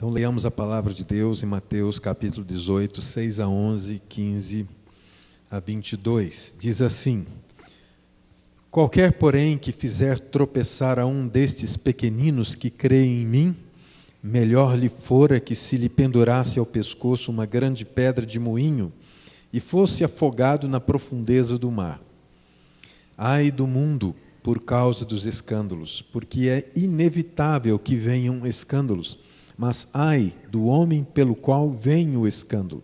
Então leiamos a palavra de Deus em Mateus capítulo 18, 6 a 11, 15 a 22. Diz assim: Qualquer, porém, que fizer tropeçar a um destes pequeninos que creem em mim, melhor lhe fora que se lhe pendurasse ao pescoço uma grande pedra de moinho e fosse afogado na profundeza do mar. Ai do mundo por causa dos escândalos, porque é inevitável que venham escândalos, mas ai do homem pelo qual vem o escândalo.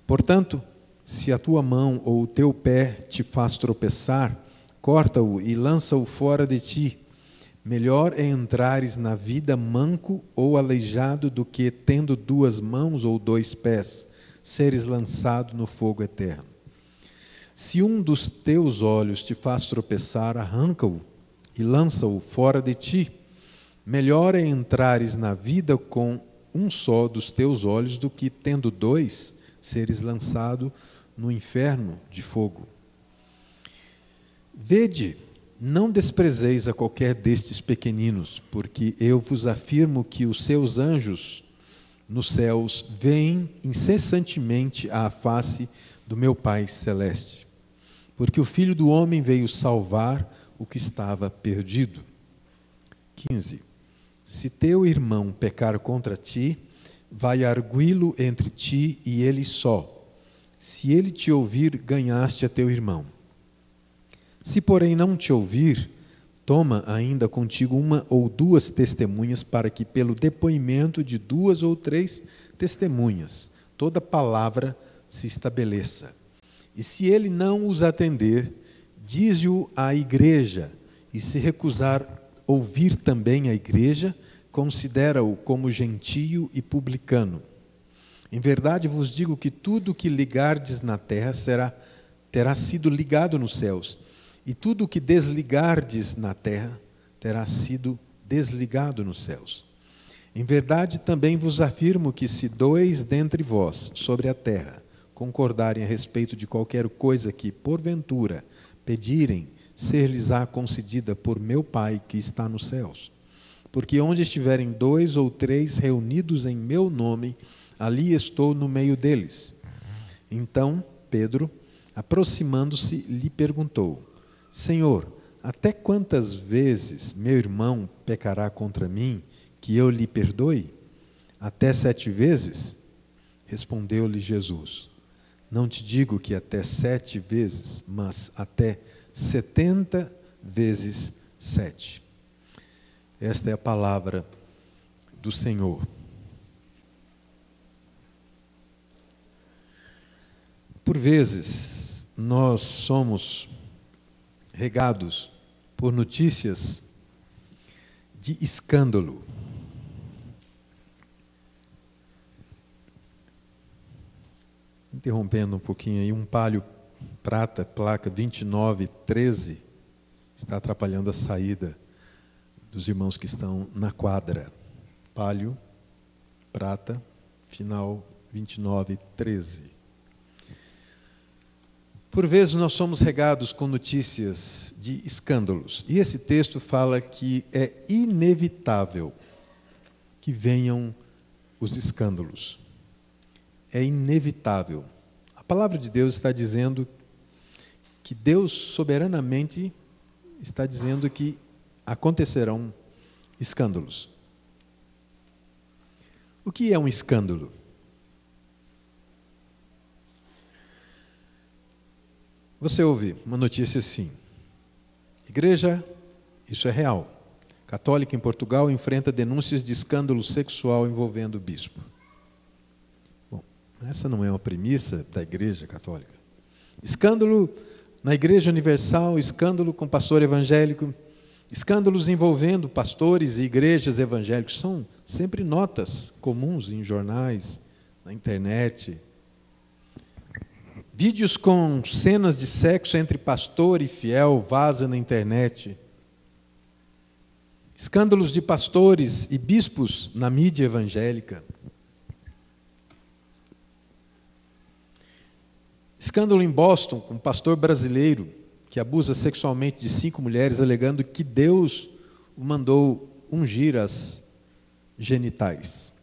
Portanto, se a tua mão ou o teu pé te faz tropeçar, corta-o e lança-o fora de ti. Melhor é entrares na vida manco ou aleijado do que, tendo duas mãos ou dois pés, seres lançado no fogo eterno. Se um dos teus olhos te faz tropeçar, arranca-o e lança-o fora de ti. Melhor é entrares na vida com um só dos teus olhos do que, tendo dois, seres lançado no inferno de fogo. Vede, não desprezeis a qualquer destes pequeninos, porque eu vos afirmo que os seus anjos nos céus veem incessantemente à face do meu Pai celeste. Porque o Filho do Homem veio salvar o que estava perdido. 15. Se teu irmão pecar contra ti, vai arguí-lo entre ti e ele só. Se ele te ouvir, ganhaste a teu irmão. Se, porém, não te ouvir, toma ainda contigo uma ou duas testemunhas, para que, pelo depoimento de duas ou três testemunhas, toda palavra se estabeleça. E se ele não os atender, dize-o à igreja, e se recusar ouvir também a igreja, considera-o como gentio e publicano. Em verdade vos digo que tudo o que ligardes na terra terá sido ligado nos céus, e tudo o que desligardes na terra terá sido desligado nos céus. Em verdade também vos afirmo que se dois dentre vós sobre a terra concordarem a respeito de qualquer coisa que, porventura, pedirem, ser-lhes-á concedida por meu Pai que está nos céus. Porque onde estiverem dois ou três reunidos em meu nome, ali estou no meio deles. Então Pedro, aproximando-se, lhe perguntou: Senhor, até quantas vezes meu irmão pecará contra mim, que eu lhe perdoe? Até 7 vezes? Respondeu-lhe Jesus: Não te digo que até 7 vezes, mas até 70 vezes 7. Esta é a palavra do Senhor. Por vezes, nós somos regados por notícias de escândalo. Interrompendo um pouquinho aí, um Palio prata, placa 2913, está atrapalhando a saída dos irmãos que estão na quadra. Palio prata, final 2913. Por vezes nós somos regados com notícias de escândalos. E esse texto fala que é inevitável que venham os escândalos. É inevitável. A palavra de Deus está dizendo que Deus soberanamente está dizendo que acontecerão escândalos. O que é um escândalo? Você ouve uma notícia assim: igreja, isso é real, católica em Portugal enfrenta denúncias de escândalo sexual envolvendo o bispo. Bom, essa não é uma premissa da igreja católica. Escândalo na Igreja Universal, escândalo com pastor evangélico, escândalos envolvendo pastores e igrejas evangélicas, são sempre notas comuns em jornais, na internet. Vídeos com cenas de sexo entre pastor e fiel vazam na internet. Escândalos de pastores e bispos na mídia evangélica. Escândalo em Boston com um pastor brasileiro que abusa sexualmente de 5 mulheres, alegando que Deus o mandou ungir as genitais.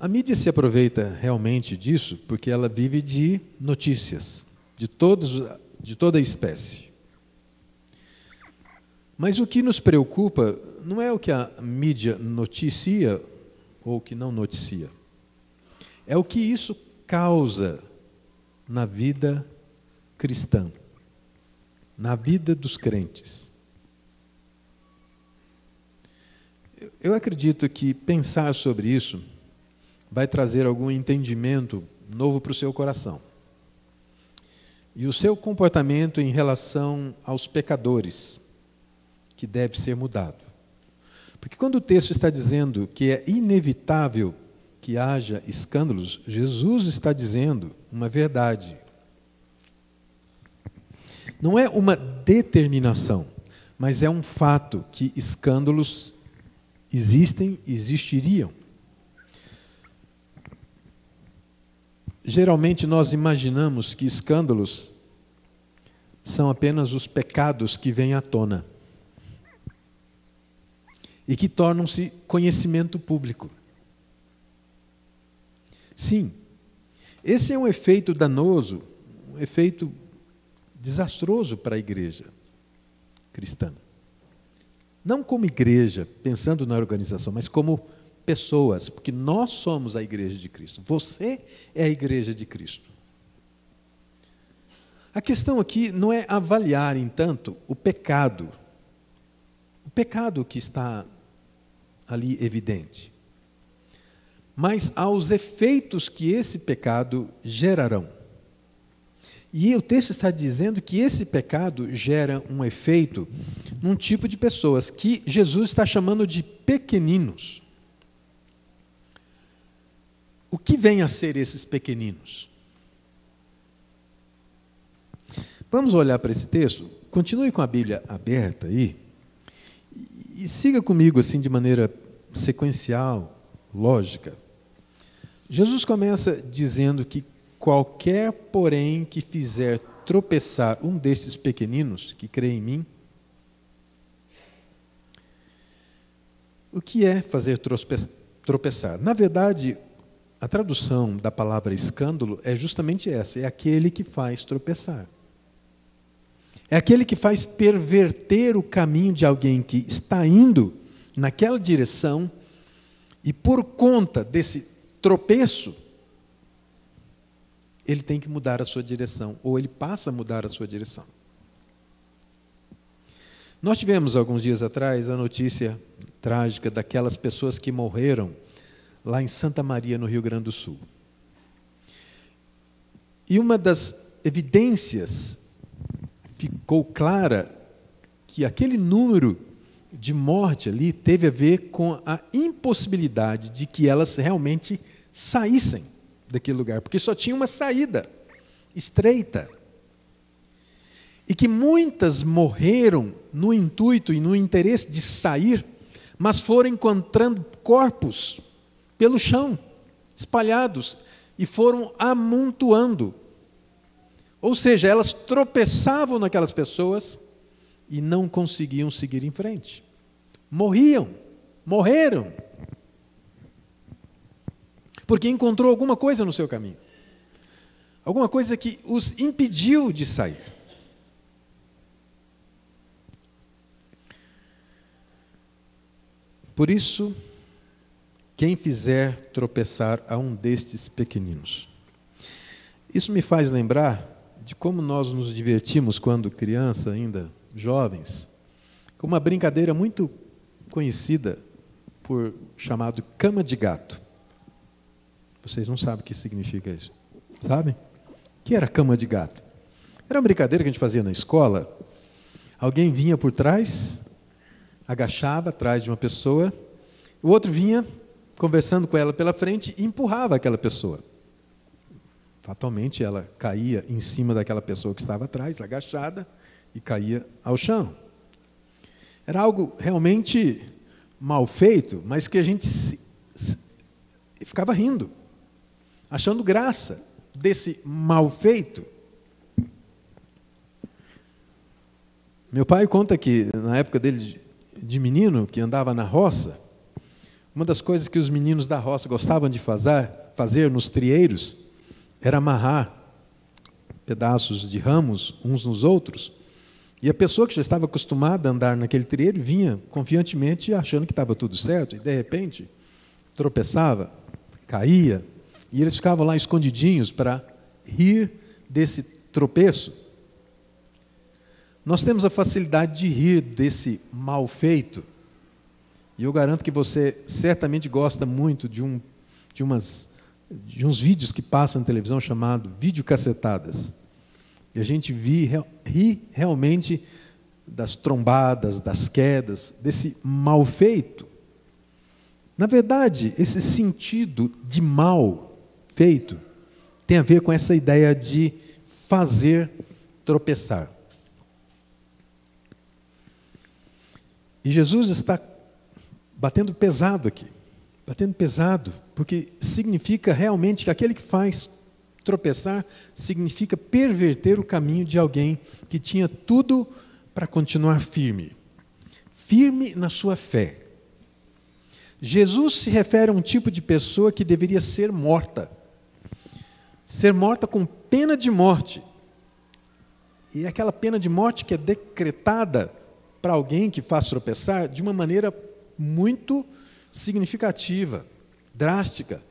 A mídia se aproveita realmente disso porque ela vive de notícias, de toda a espécie. Mas o que nos preocupa não é o que a mídia noticia ou o que não noticia. É o que isso causa na vida cristã, na vida dos crentes. Eu acredito que pensar sobre isso vai trazer algum entendimento novo para o seu coração. E o seu comportamento em relação aos pecadores, que deve ser mudado. Porque quando o texto está dizendo que é inevitável que haja escândalos, Jesus está dizendo uma verdade. Não é uma determinação, mas é um fato que escândalos existiriam. Geralmente nós imaginamos que escândalos são apenas os pecados que vêm à tona e que tornam-se conhecimento público. Sim, esse é um efeito danoso, um efeito desastroso para a igreja cristã. Não como igreja, pensando na organização, mas como pessoas, porque nós somos a igreja de Cristo. Você é a igreja de Cristo. A questão aqui não é avaliar, entanto, o pecado que está ali evidente, mas aos efeitos que esse pecado gerarão. E o texto está dizendo que esse pecado gera um efeito num tipo de pessoas que Jesus está chamando de pequeninos. O que vem a ser esses pequeninos? Vamos olhar para esse texto? Continue com a Bíblia aberta aí e siga comigo assim de maneira sequencial, lógica. Jesus começa dizendo que qualquer, porém, que fizer tropeçar um desses pequeninos que crê em mim. O que é fazer tropeçar? Na verdade, a tradução da palavra escândalo é justamente essa, é aquele que faz tropeçar. É aquele que faz perverter o caminho de alguém que está indo naquela direção e por conta desse tropeço, ele tem que mudar a sua direção, ou ele passa a mudar a sua direção. Nós tivemos, alguns dias atrás, a notícia trágica daquelas pessoas que morreram lá em Santa Maria, no Rio Grande do Sul. E uma das evidências ficou clara que aquele número de morte ali teve a ver com a impossibilidade de que elas realmente saíssem daquele lugar, porque só tinha uma saída estreita. E que muitas morreram no intuito e no interesse de sair, mas foram encontrando corpos pelo chão, espalhados, e foram amontoando. Ou seja, elas tropeçavam naquelas pessoas e não conseguiam seguir em frente. Morreram. Porque encontrou alguma coisa no seu caminho. Alguma coisa que os impediu de sair. Por isso, quem fizer tropeçar a um destes pequeninos. Isso me faz lembrar de como nós nos divertimos quando criança, ainda jovens, com uma brincadeira muito conhecida chamado cama de gato. Vocês não sabem o que significa isso. Sabem? O que era cama de gato? Era uma brincadeira que a gente fazia na escola. Alguém vinha por trás, agachava atrás de uma pessoa, o outro vinha conversando com ela pela frente e empurrava aquela pessoa. Fatalmente ela caía em cima daquela pessoa que estava atrás, agachada, e caía ao chão. Era algo realmente mal feito, mas que a gente ficava rindo, achando graça desse mal feito. Meu pai conta que, na época dele de menino, que andava na roça, Uma das coisas que os meninos da roça gostavam de fazer nos trieiros era amarrar pedaços de ramos uns nos outros, e a pessoa que já estava acostumada a andar naquele trieiro vinha confiantemente achando que estava tudo certo, e de repente tropeçava, caía, e eles ficavam lá escondidinhos para rir desse tropeço. Nós temos a facilidade de rir desse mal feito, e eu garanto que você certamente gosta muito de uns vídeos que passam na televisão chamado videocassetadas. E a gente ri realmente das trombadas, das quedas, desse mal feito. Na verdade, esse sentido de mal feito tem a ver com essa ideia de fazer tropeçar. E Jesus está batendo pesado aqui, porque significa realmente que aquele que faz tropeçar significa perverter o caminho de alguém que tinha tudo para continuar firme na sua fé. Jesus se refere a um tipo de pessoa que deveria ser morta com pena de morte. E aquela pena de morte que é decretada para alguém que faz tropeçar de uma maneira muito significativa, drástica.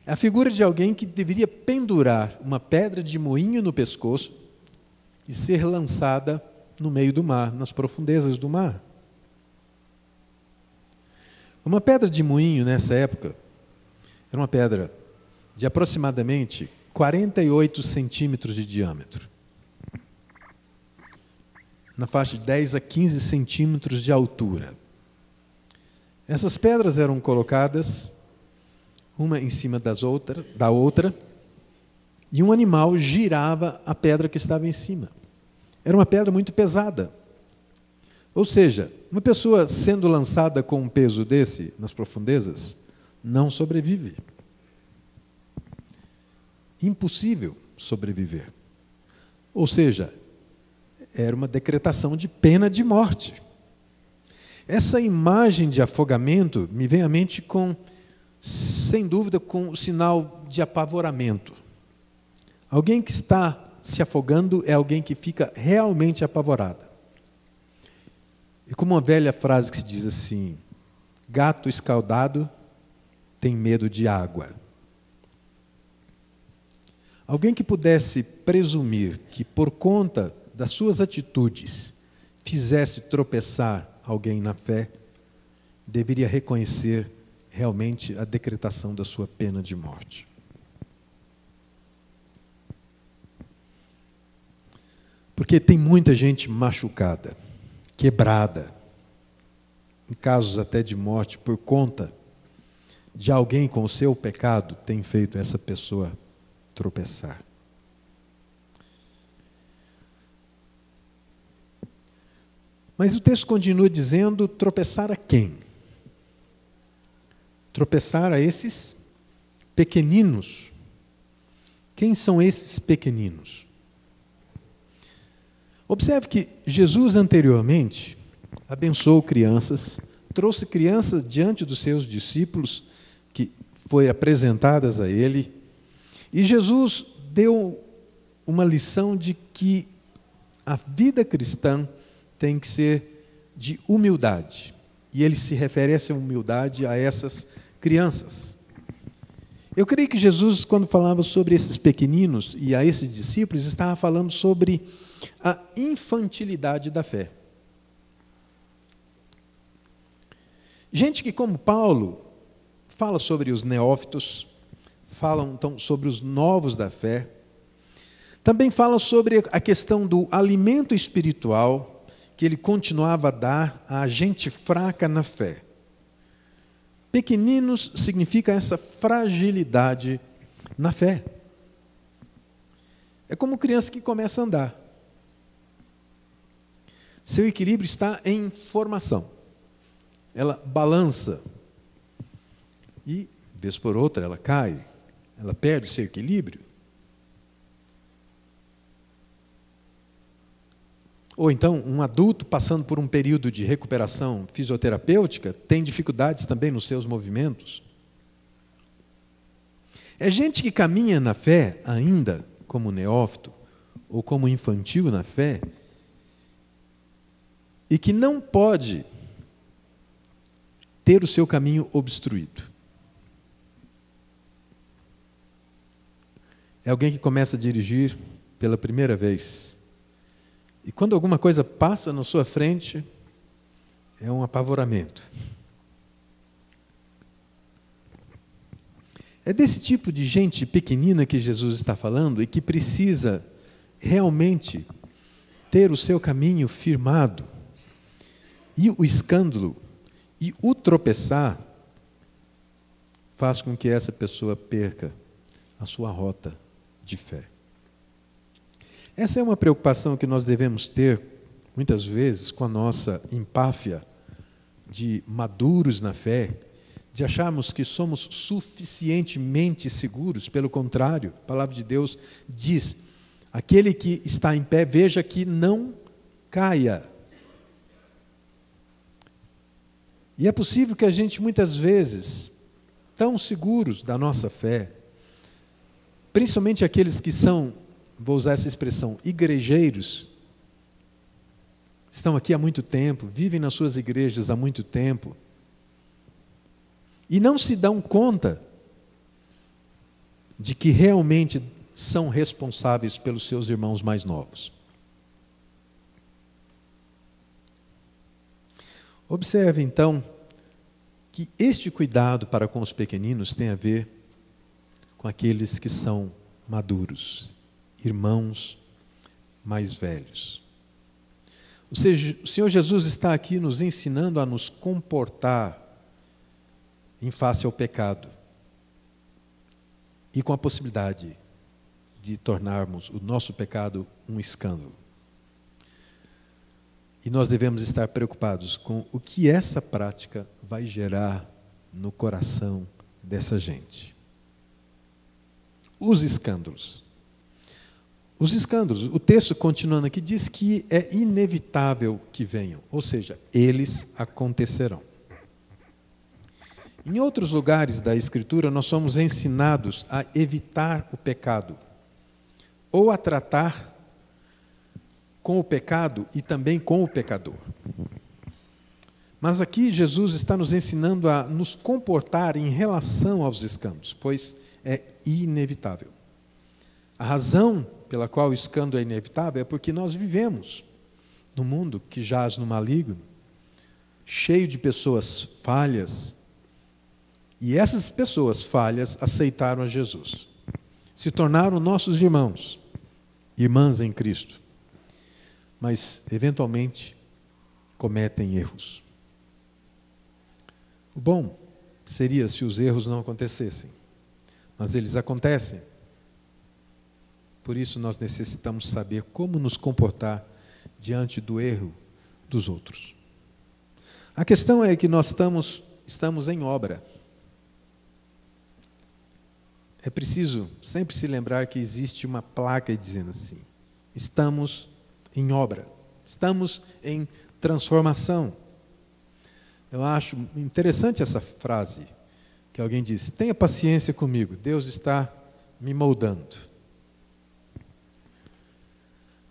É a figura de alguém que deveria pendurar uma pedra de moinho no pescoço e ser lançada no meio do mar, nas profundezas do mar. Uma pedra de moinho, nessa época, era uma pedra de aproximadamente 48 centímetros de diâmetro, na faixa de 10 a 15 centímetros de altura. Essas pedras eram colocadas uma em cima da outra, e um animal girava a pedra que estava em cima. Era uma pedra muito pesada. Ou seja, uma pessoa sendo lançada com um peso desse nas profundezas, não sobrevive. Impossível sobreviver. Ou seja, era uma decretação de pena de morte. Essa imagem de afogamento me vem à mente sem dúvida, com o sinal de apavoramento. Alguém que está se afogando é alguém que fica realmente apavorado. E como uma velha frase que se diz assim: gato escaldado tem medo de água. Alguém que pudesse presumir que, por conta das suas atitudes, fizesse tropeçar alguém na fé, deveria reconhecer realmente a decretação da sua pena de morte. Porque tem muita gente machucada, quebrada, em casos até de morte, por conta de alguém com o seu pecado tem feito essa pessoa tropeçar. Mas o texto continua dizendo: tropeçar a quem? Tropeçar a esses pequeninos. Quem são esses pequeninos? Observe que Jesus anteriormente abençoou crianças, trouxe crianças diante dos seus discípulos, que foram apresentadas a ele, e Jesus deu uma lição de que a vida cristã tem que ser de humildade. E ele se refere a essa humildade a essas crianças. Eu creio que Jesus, quando falava sobre esses pequeninos e a esses discípulos, estava falando sobre a infantilidade da fé. Gente que, como Paulo, fala sobre os neófitos, fala então sobre os novos da fé, também fala sobre a questão do alimento espiritual que ele continuava a dar à gente fraca na fé. Pequeninos significa essa fragilidade na fé. É como criança que começa a andar. Seu equilíbrio está em formação. Ela balança e, vez por outra, ela cai, ela perde seu equilíbrio. Ou então, um adulto passando por um período de recuperação fisioterapêutica tem dificuldades também nos seus movimentos. É gente que caminha na fé ainda como neófito ou como infantil na fé e que não pode ter o seu caminho obstruído. É alguém que começa a dirigir pela primeira vez. E quando alguma coisa passa na sua frente, é um apavoramento. É desse tipo de gente pequenina que Jesus está falando e que precisa realmente ter o seu caminho firmado. E o escândalo e o tropeçar faz com que essa pessoa perca a sua rota de fé. Essa é uma preocupação que nós devemos ter, muitas vezes, com a nossa empáfia de maduros na fé, de acharmos que somos suficientemente seguros. Pelo contrário, a palavra de Deus diz: aquele que está em pé, veja que não caia. E é possível que a gente, muitas vezes, tão seguros da nossa fé, principalmente aqueles que são, vou usar essa expressão, igrejeiros, estão aqui há muito tempo, vivem nas suas igrejas há muito tempo, e não se dão conta de que realmente são responsáveis pelos seus irmãos mais novos. Observe, então, que este cuidado para com os pequeninos tem a ver com aqueles que são maduros, irmãos mais velhos. Ou seja, o Senhor Jesus está aqui nos ensinando a nos comportar em face ao pecado e com a possibilidade de tornarmos o nosso pecado um escândalo. E nós devemos estar preocupados com o que essa prática vai gerar no coração dessa gente. Os escândalos. Os escândalos, o texto continuando aqui diz que é inevitável que venham, ou seja, eles acontecerão. Em outros lugares da Escritura, nós somos ensinados a evitar o pecado, ou a tratar com o pecado e também com o pecador. Mas aqui Jesus está nos ensinando a nos comportar em relação aos escândalos, pois é inevitável. A razão pela qual o escândalo é inevitável é porque nós vivemos num mundo que jaz no maligno, cheio de pessoas falhas, e essas pessoas falhas aceitaram a Jesus, se tornaram nossos irmãos, irmãs em Cristo, mas eventualmente cometem erros. O bom seria se os erros não acontecessem, mas eles acontecem. Por isso nós necessitamos saber como nos comportar diante do erro dos outros. A questão é que nós estamos em obra. É preciso sempre se lembrar que existe uma placa dizendo assim: estamos em obra, estamos em transformação. Eu acho interessante essa frase que alguém diz: tenha paciência comigo, Deus está me moldando.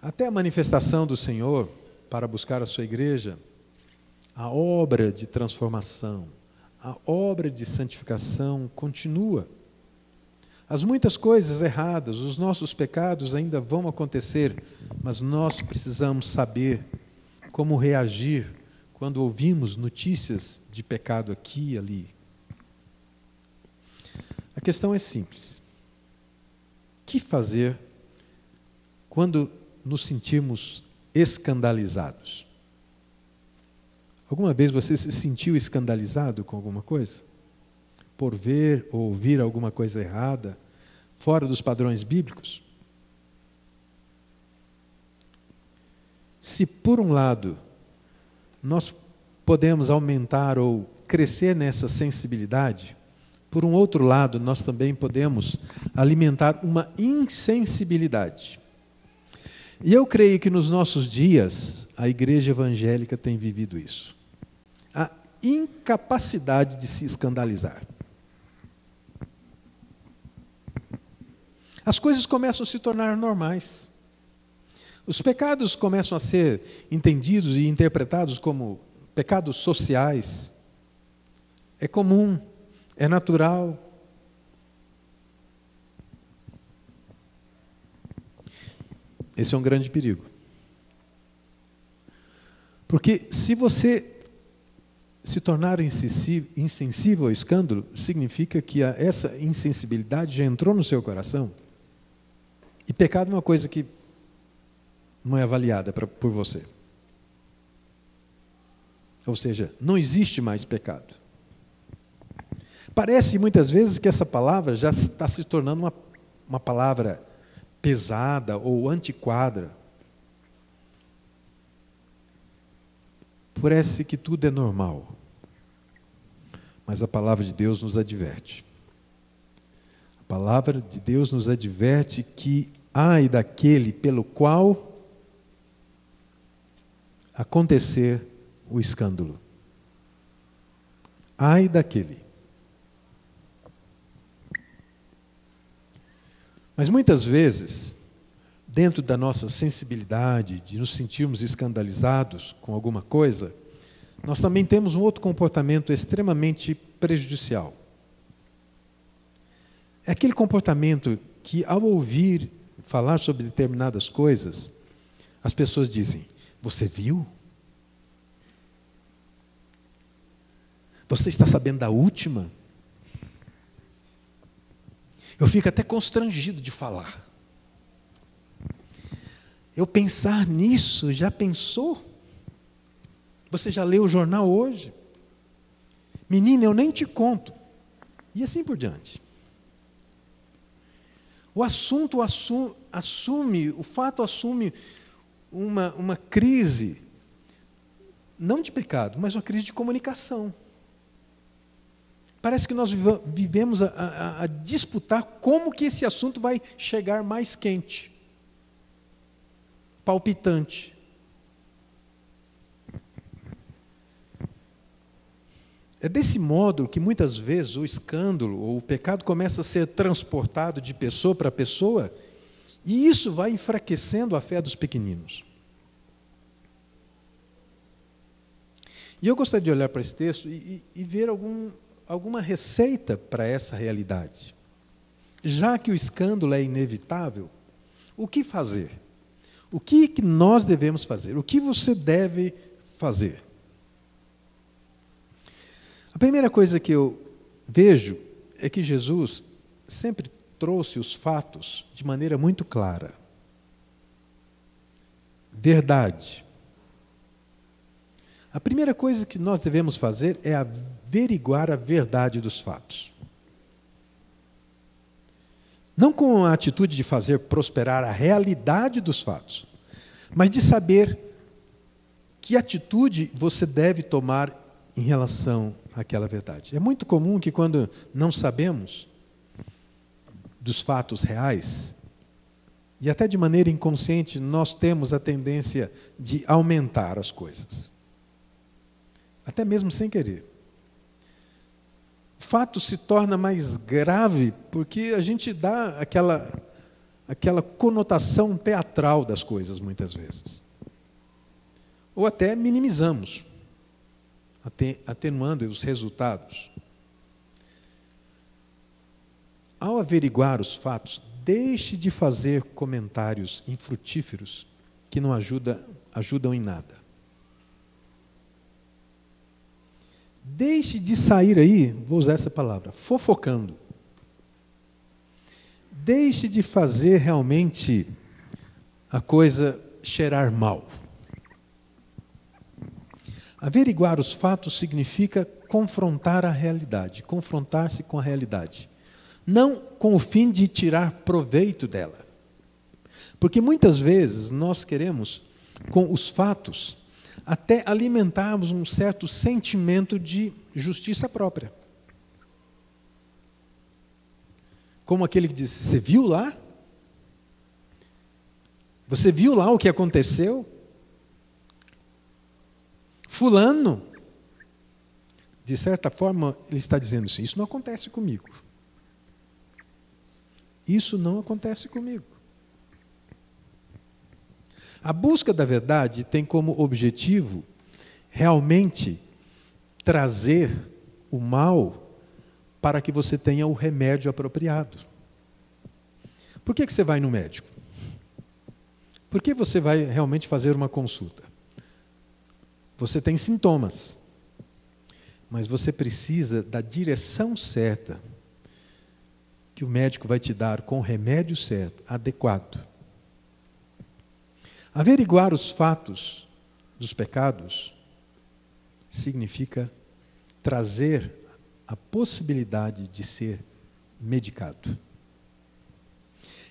Até a manifestação do Senhor para buscar a sua igreja, a obra de transformação, a obra de santificação continua. As muitas coisas erradas, os nossos pecados ainda vão acontecer, mas nós precisamos saber como reagir quando ouvimos notícias de pecado aqui e ali. A questão é simples. O que fazer quando nos sentirmos escandalizados? Alguma vez você se sentiu escandalizado com alguma coisa? Por ver ou ouvir alguma coisa errada, fora dos padrões bíblicos? Se, por um lado, nós podemos aumentar ou crescer nessa sensibilidade, por um outro lado, nós também podemos alimentar uma insensibilidade. E eu creio que nos nossos dias, a igreja evangélica tem vivido isso. A incapacidade de se escandalizar. As coisas começam a se tornar normais. Os pecados começam a ser entendidos e interpretados como pecados sociais. É comum, é natural. Esse é um grande perigo. Porque se você se tornar insensível ao escândalo, significa que essa insensibilidade já entrou no seu coração. E pecado é uma coisa que não é avaliada por você. Ou seja, não existe mais pecado. Parece muitas vezes que essa palavra já está se tornando uma palavra pesada ou antiquada. Parece que tudo é normal. Mas a palavra de Deus nos adverte. A palavra de Deus nos adverte que ai daquele pelo qual acontecer o escândalo. Ai daquele. Mas muitas vezes, dentro da nossa sensibilidade, de nos sentirmos escandalizados com alguma coisa, nós também temos um outro comportamento extremamente prejudicial. É aquele comportamento que, ao ouvir falar sobre determinadas coisas, as pessoas dizem: você viu? Você está sabendo da última? Eu fico até constrangido de falar. Eu pensar nisso, já pensou? Você já leu o jornal hoje? Menina, eu nem te conto. E assim por diante. O assunto assume, o fato assume uma crise, não de pecado, mas uma crise de comunicação. Parece que nós vivemos a disputar como que esse assunto vai chegar mais quente, palpitante. É desse modo que muitas vezes o escândalo ou o pecado começa a ser transportado de pessoa para pessoa, e isso vai enfraquecendo a fé dos pequeninos. E eu gostaria de olhar para esse texto e ver alguma receita para essa realidade. Já que o escândalo é inevitável, o que fazer? O que nós devemos fazer? O que você deve fazer? A primeira coisa que eu vejo é que Jesus sempre trouxe os fatos de maneira muito clara. Verdade. A primeira coisa que nós devemos fazer é averiguar a verdade dos fatos. Não com a atitude de fazer prosperar a realidade dos fatos, mas de saber que atitude você deve tomar em relação àquela verdade. É muito comum que quando não sabemos dos fatos reais, e até de maneira inconsciente, nós temos a tendência de aumentar as coisas. Até mesmo sem querer. O fato se torna mais grave porque a gente dá aquela conotação teatral das coisas, muitas vezes. Ou até minimizamos, atenuando os resultados. Ao averiguar os fatos, deixe de fazer comentários infrutíferos que não ajudam em nada. Deixe de sair aí, vou usar essa palavra, fofocando. Deixe de fazer realmente a coisa cheirar mal. Averiguar os fatos significa confrontar a realidade, confrontar-se com a realidade. Não com o fim de tirar proveito dela. Porque muitas vezes nós queremos, com os fatos, até alimentarmos um certo sentimento de justiça própria. Como aquele que diz: você viu lá? Você viu lá o que aconteceu? Fulano, de certa forma, ele está dizendo assim, isso não acontece comigo. Isso não acontece comigo. A busca da verdade tem como objetivo realmente trazer o mal para que você tenha o remédio apropriado. Por que você vai no médico? Por que você vai realmente fazer uma consulta? Você tem sintomas, mas você precisa da direção certa que o médico vai te dar com o remédio certo, adequado. Averiguar os fatos dos pecados significa trazer a possibilidade de ser medicado.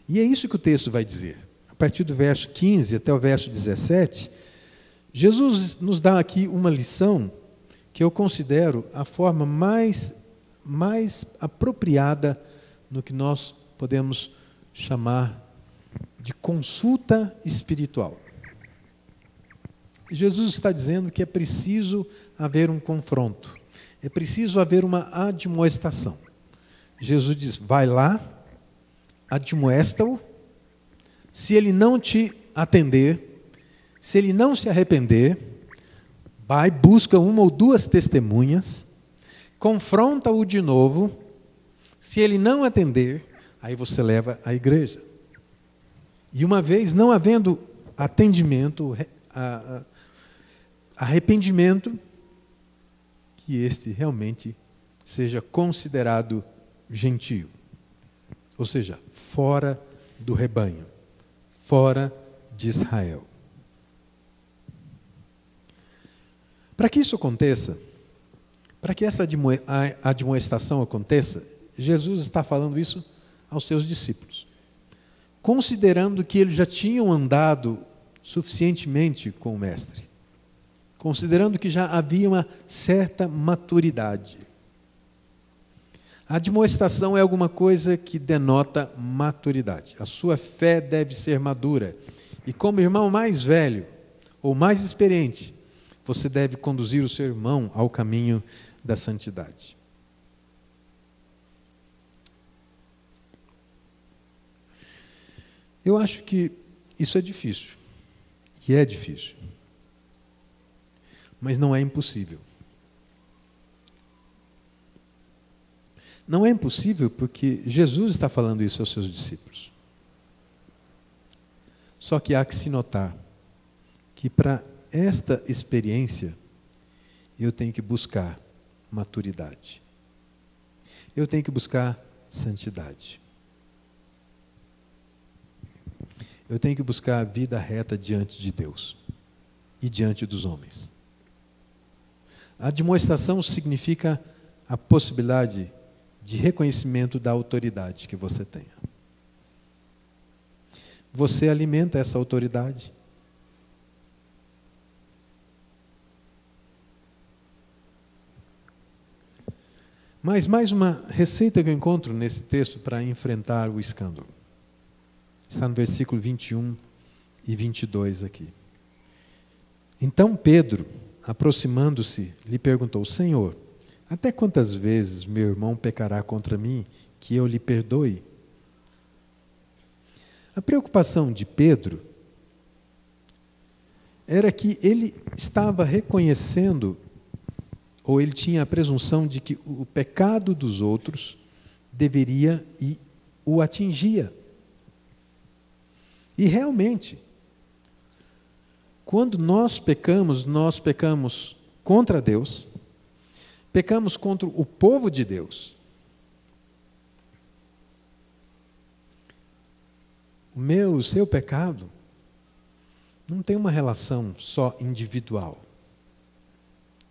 E é isso que o texto vai dizer. A partir do verso 15 até o verso 17, Jesus nos dá aqui uma lição que eu considero a forma mais apropriada no que nós podemos chamar de consulta espiritual. Jesus está dizendo que é preciso haver um confronto, é preciso haver uma admoestação. Jesus diz, vai lá, admoesta-o, se ele não te atender, se ele não se arrepender, vai, busca uma ou duas testemunhas, confronta-o de novo, se ele não atender, aí você leva à igreja. E uma vez não havendo atendimento, arrependimento, que este realmente seja considerado gentio. Ou seja, fora do rebanho, fora de Israel. Para que isso aconteça, para que essa admoestação aconteça, Jesus está falando isso aos seus discípulos, considerando que eles já tinham andado suficientemente com o Mestre, considerando que já havia uma certa maturidade. A admoestação é alguma coisa que denota maturidade. A sua fé deve ser madura. E como irmão mais velho, ou mais experiente, você deve conduzir o seu irmão ao caminho da santidade. Eu acho que isso é difícil. E é difícil. Mas não é impossível. Não é impossível porque Jesus está falando isso aos seus discípulos. Só que há que se notar que para esta experiência eu tenho que buscar maturidade. Eu tenho que buscar santidade. Eu tenho que buscar a vida reta diante de Deus e diante dos homens. A admoestação significa a possibilidade de reconhecimento da autoridade que você tenha. Você alimenta essa autoridade. Mas mais uma receita que eu encontro nesse texto para enfrentar o escândalo. Está no versículo 21 e 22 aqui. Então Pedro, aproximando-se, lhe perguntou, Senhor, até quantas vezes meu irmão pecará contra mim, que eu lhe perdoe? A preocupação de Pedro era que ele estava reconhecendo, ou ele tinha a presunção de que o pecado dos outros deveria e o atingia. E realmente, quando nós pecamos contra Deus, pecamos contra o povo de Deus. O seu pecado não tem uma relação só individual.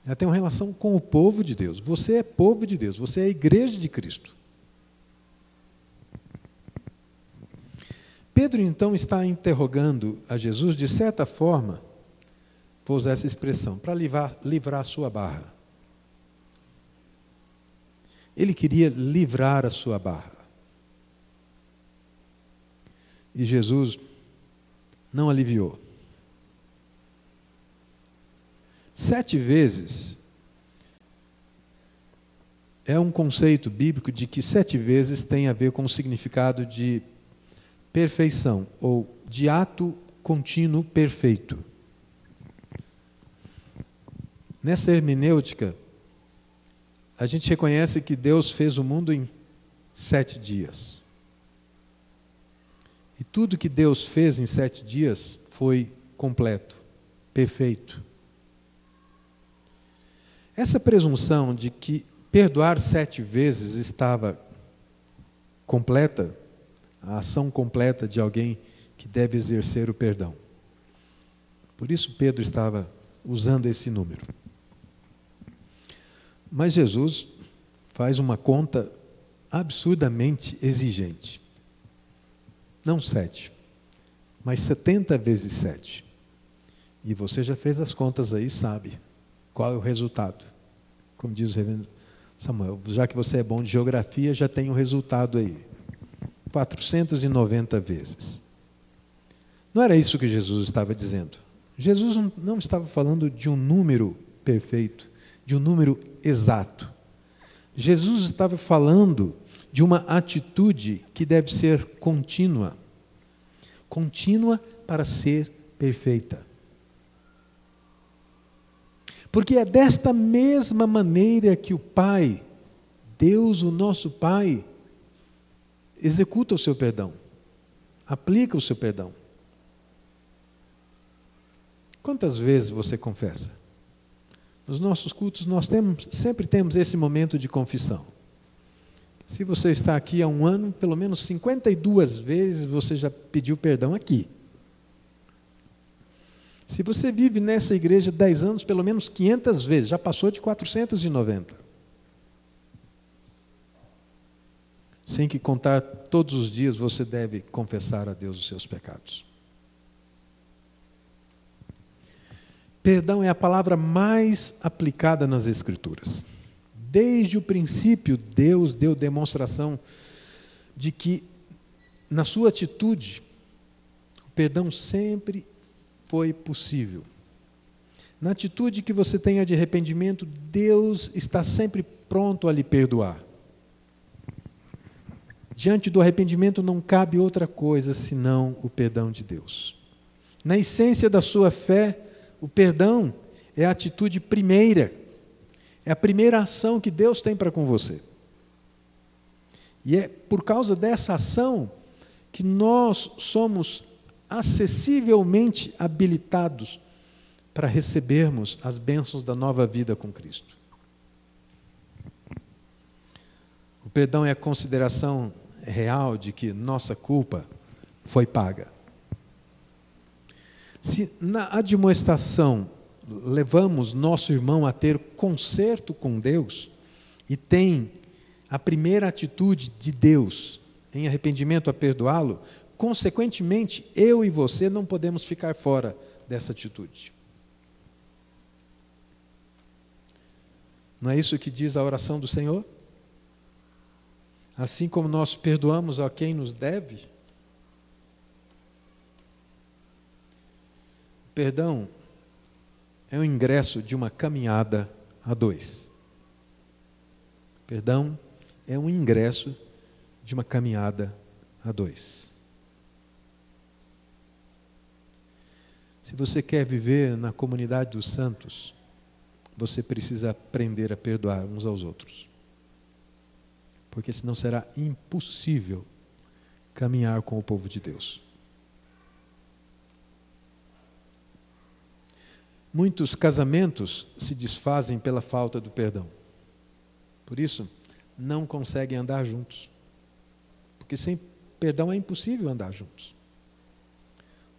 Ela tem uma relação com o povo de Deus. Você é povo de Deus, você é a igreja de Cristo. Pedro, então, está interrogando a Jesus, de certa forma, vou usar essa expressão, para livrar a sua barra. Ele queria livrar a sua barra. E Jesus não aliviou. 7 vezes é um conceito bíblico de que 7 vezes tem a ver com o significado de perfeição, ou de ato contínuo perfeito. Nessa hermenêutica, a gente reconhece que Deus fez o mundo em 7 dias. E tudo que Deus fez em 7 dias foi completo, perfeito. Essa presunção de que perdoar 7 vezes estava completa, a ação completa de alguém que deve exercer o perdão. Por isso Pedro estava usando esse número. Mas Jesus faz uma conta absurdamente exigente. Não 7, mas 70 vezes 7. E você já fez as contas aí, sabe qual é o resultado. Como diz o reverendo Samuel, já que você é bom de geografia, já tem o resultado aí. 490 vezes. Não era isso que Jesus estava dizendo. Jesus não estava falando de um número perfeito, de um número exato. Jesus estava falando de uma atitude que deve ser contínua. Contínua para ser perfeita. Porque é desta mesma maneira que o Pai, Deus, o nosso Pai, executa o seu perdão, aplica o seu perdão. Quantas vezes você confessa? Nos nossos cultos nós sempre temos esse momento de confissão. Se você está aqui há um ano, pelo menos 52 vezes você já pediu perdão aqui. Se você vive nessa igreja 10 anos, pelo menos 500 vezes, já passou de 490. Sem que contar, todos os dias você deve confessar a Deus os seus pecados. Perdão é a palavra mais aplicada nas Escrituras. Desde o princípio, Deus deu demonstração de que, na sua atitude, o perdão sempre foi possível. Na atitude que você tenha de arrependimento, Deus está sempre pronto a lhe perdoar. Diante do arrependimento não cabe outra coisa senão o perdão de Deus. Na essência da sua fé, o perdão é a atitude primeira, é a primeira ação que Deus tem para com você. E é por causa dessa ação que nós somos acessivelmente habilitados para recebermos as bênçãos da nova vida com Cristo. O perdão é a consideração real de que nossa culpa foi paga. Se na admoestação levamos nosso irmão a ter conserto com Deus e tem a primeira atitude de Deus em arrependimento a perdoá-lo, consequentemente, eu e você não podemos ficar fora dessa atitude. Não é isso que diz a oração do Senhor? Assim como nós perdoamos a quem nos deve, o perdão é o ingresso de uma caminhada a 2. Perdão é um ingresso de uma caminhada a 2. Se você quer viver na comunidade dos santos, você precisa aprender a perdoar uns aos outros. Porque senão será impossível caminhar com o povo de Deus. Muitos casamentos se desfazem pela falta do perdão. Por isso, não conseguem andar juntos. Porque sem perdão é impossível andar juntos.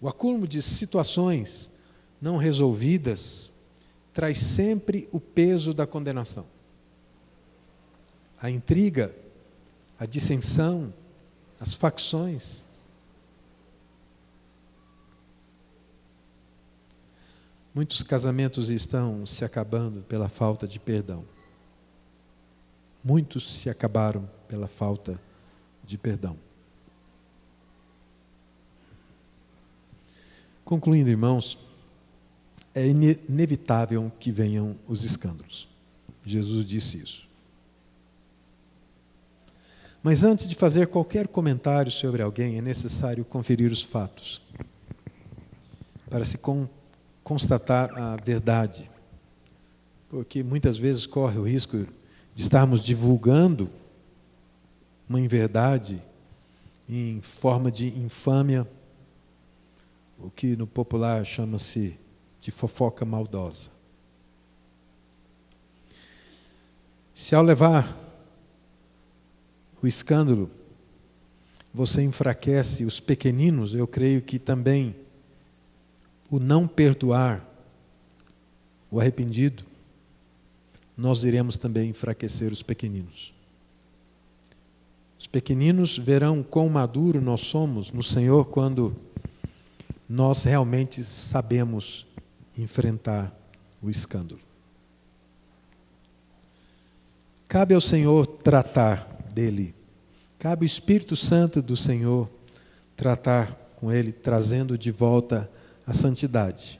O acúmulo de situações não resolvidas traz sempre o peso da condenação. A intriga, a dissensão, as facções. Muitos casamentos estão se acabando pela falta de perdão. Muitos se acabaram pela falta de perdão. Concluindo, irmãos, é inevitável que venham os escândalos. Jesus disse isso. Mas antes de fazer qualquer comentário sobre alguém, é necessário conferir os fatos, para se constatar a verdade. Porque muitas vezes corre o risco de estarmos divulgando uma inverdade em forma de infâmia, o que no popular chama-se de fofoca maldosa. Se ao levar o escândalo, você enfraquece os pequeninos, eu creio que também o não perdoar o arrependido, nós iremos também enfraquecer os pequeninos. Os pequeninos verão quão maduro nós somos no Senhor quando nós realmente sabemos enfrentar o escândalo. Cabe ao Senhor tratar dele. Cabe ao Espírito Santo do Senhor tratar com ele, trazendo de volta a santidade.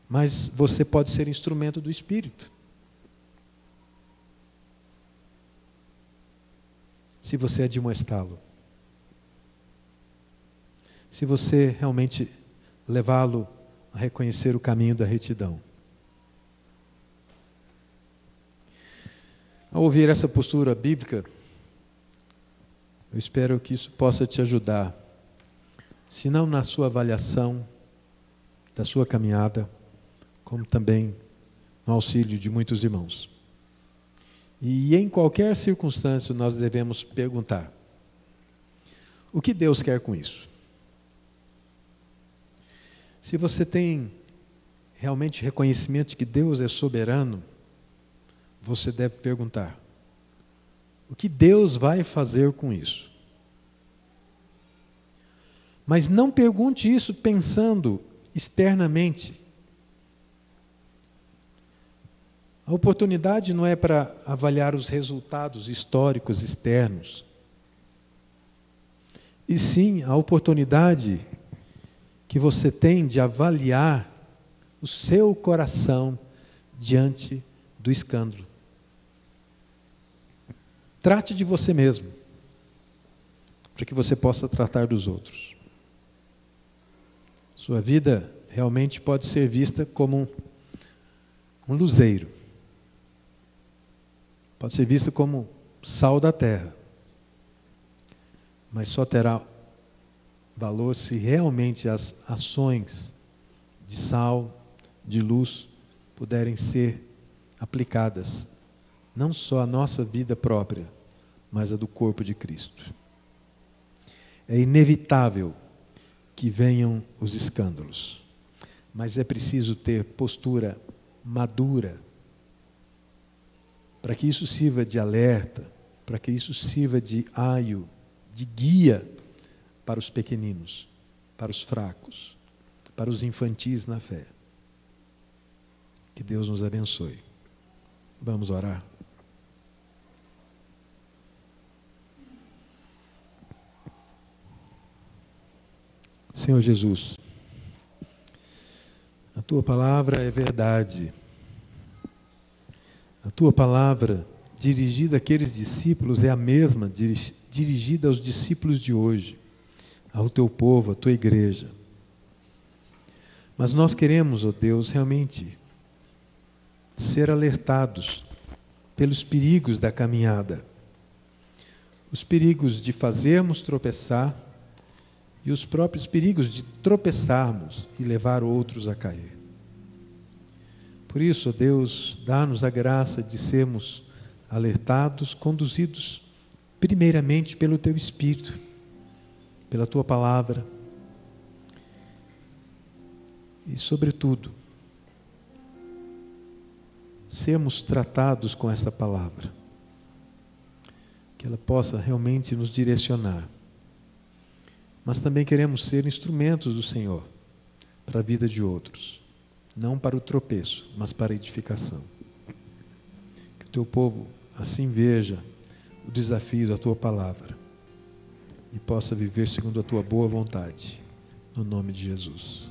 Mas você pode ser instrumento do Espírito. Se você admoestá-lo. Se você realmente levá-lo a reconhecer o caminho da retidão. Ao ouvir essa postura bíblica, eu espero que isso possa te ajudar, se não na sua avaliação da sua caminhada, como também no auxílio de muitos irmãos. E em qualquer circunstância nós devemos perguntar: o que Deus quer com isso? Se você tem realmente reconhecimento de que Deus é soberano, você deve perguntar: o que Deus vai fazer com isso? Mas não pergunte isso pensando externamente. A oportunidade não é para avaliar os resultados históricos externos, e sim a oportunidade que você tem de avaliar o seu coração diante do escândalo. Trate de você mesmo, para que você possa tratar dos outros. Sua vida realmente pode ser vista como um luzeiro. Pode ser vista como sal da terra. Mas só terá valor se realmente as ações de sal, de luz, puderem ser aplicadas, não só à nossa vida própria, mas a do corpo de Cristo. É inevitável que venham os escândalos, mas é preciso ter postura madura, para que isso sirva de alerta, para que isso sirva de aio, de guia para os pequeninos, para os fracos, para os infantis na fé. Que Deus nos abençoe. Vamos orar. Senhor Jesus, a Tua palavra é verdade. A Tua palavra, dirigida àqueles discípulos, é a mesma dirigida aos discípulos de hoje, ao Teu povo, à Tua igreja. Mas nós queremos, ó Deus, realmente ser alertados pelos perigos da caminhada. Os perigos de fazermos tropeçar e os próprios perigos de tropeçarmos e levar outros a cair. Por isso, ó Deus, dá-nos a graça de sermos alertados, conduzidos primeiramente pelo Teu Espírito, pela Tua palavra e, sobretudo, sermos tratados com esta palavra, que ela possa realmente nos direcionar. Mas também queremos ser instrumentos do Senhor para a vida de outros. Não para o tropeço, mas para a edificação. Que o Teu povo assim veja o desafio da Tua palavra e possa viver segundo a Tua boa vontade. no nome de Jesus.